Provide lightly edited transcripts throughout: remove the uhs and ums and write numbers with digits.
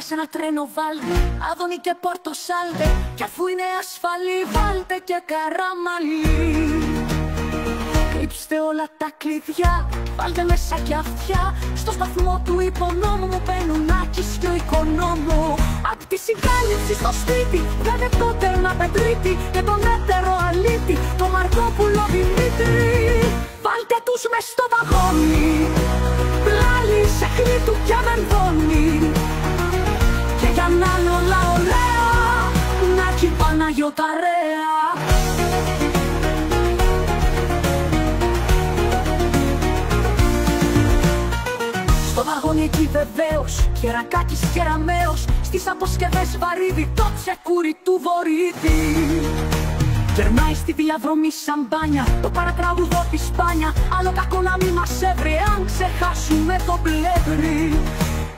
σε ένα τρένο βάλτε Άδωνη και Πορτοσάλτε, κι αφού είναι ασφαλή βάλτε και Καραμαλή. Κρύψτε όλα τα κλειδιά, βάλτε μέσα κι αυτιά. Στο σταθμό του υπονόμου μου μπαίνουν Άκης και ο Οικονόμου. Απ' τη συγκάλυψη στο σπίτι, βγάλε το τέρνα Πετρίτη και τον έτερο αλήτη, το Μαρκόπουλο Δημήτρη. Βάλτε τους μες στο βαγόνι, πλάλι σε χλήτου και αμενδόνι. Και για να είναι όλα ωραία, Νάκη Παναγιωταρέα. Στο βαγόνι εκεί βεβαίως, Κερακάκης και Ραμαίος. Στις αποσκευές βαρύδι, το τσεκούρι του Βορύδη. Γερνάει στη διαδρομή σαν μπάνια, το παρατράγουδο της Σπάνια. Άλλο κακό να μη μας έβρει, αν ξεχάσουμε το πλεύρη.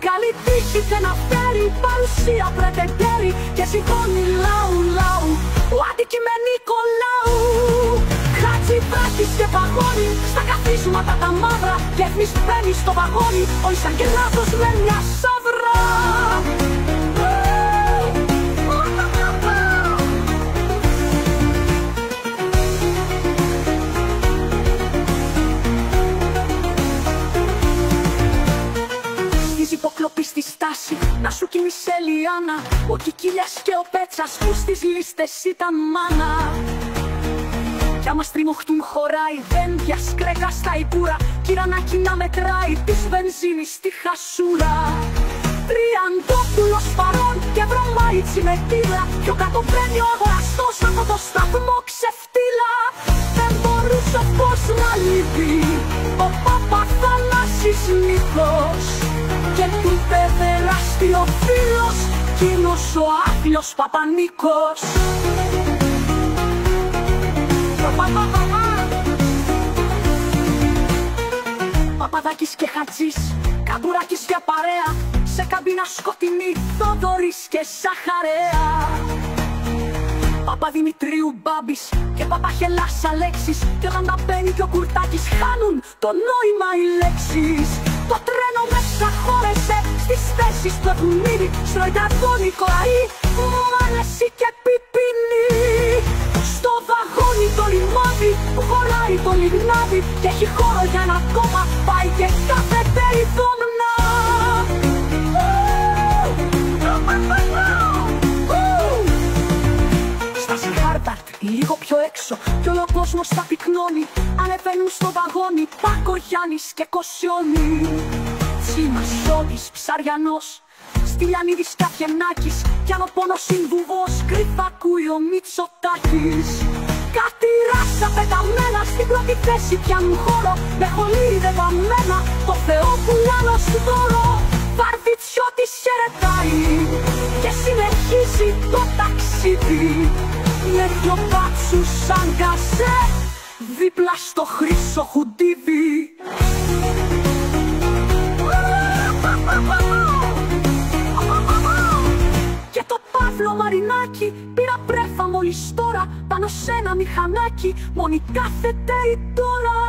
Καλή τύχη δεν αφέρει, παρουσία πρετεντέρη και σηκώνει λαού λαού, ο αντικειμενικό λαού. Χατζηδάκης και Παγώνη, στα καθίσματα τα μαύρα, και εμείς μπαίνει στο βαγόνι, ο εισαγγελάτος με μια σαύρα. Υποκλοπή στη στάση, να σου κοίμησε Λιάννα, ο Κικίλιας και ο Πέτσας που στις λίστες ήταν μάνα. Κι άμα στριμωχτούν χωράει, δεν διασκρέγα στα υπούρα, Κυρανάκι να μετράει της βενζίνης στη χασούρα. Τριαντόπουλος παρών και βρωμάιτσι με τίλα, πιο κάτω μπαίνει ο αγοραστός από το σταθμό ξεφτύλα. Δεν μπορούσε πως να λείπει ο Παπαθανάσης Νίκος και του παιδεράστη ο φίλος, κοινός ο άθλιος Παπανίκος. Παπαδάκης και Χατζής, Καμπουράκης για παρέα, σε καμπίνα σκοτεινή, Θοδωρής και Σαχαρέα. Παπαδημητρίου Μπάμπης και Παπαχελάς Αλέξης, και όταν τα μπαίνει και ο Κουρτάκης χάνουν το νόημα οι λέξεις. Το τρένο μέσα χώρεσε στις θέσεις του έχουν μείνει, στροϊτατώνει κοραή, Μοάνεση και Πιπίνη. Στο βαγόνι το λιμάδι που χωράει το λιγνάδι, και έχει χώρο για ένα κόμμα, πάει και κάθεται η δόμνα. Στα Σιχάρταρτ, λίγο πιο έξω, κι όλο ο κόσμος τα πυκνώνει. Ανεβαίνουν στο βαγόνι Πακογιάννης και Κοσιόνι. Τσίμας, Σόντης, Ψαριανός, Στυλιανίδης και Αφιενάκης, κι αν ο πόνος συμβουβός, κρυφά ακούει ο Μητσοτάκης. Κάτι ράσα πεταμένα στην πρώτη θέση πιάνουν χώρο, με χολήρι δεδομένα, το Θεό πουλάνω σου δώρο. Βαρβιτσιώτης χαιρετάει και συνεχίζει το ταξίδι, με δυο μπάτσους σαν γκαζέ, δίπλα στο χρυσό χουντίδι. Και το Παύλο Μαρινάκι πήρα πρέφα μόλις τώρα, πάνω σε ένα μηχανάκι, μόνη κάθεται η τώρα.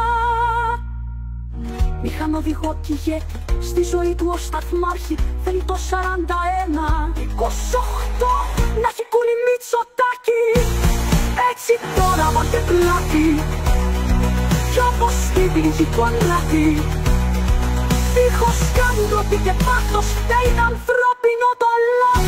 Μηχανοδηγό κι ηγέτη, στη ζωή του ο σταθμάρχη, θέλει το 41, 28, να έχει κούνει Μητσοτάκη. Έτσι τώρα βάτε πλάτη, κι όπως την πληγή του αλάτι, δίχως κάντροπη και πάθος, φταίει ανθρώπινο το λάθος.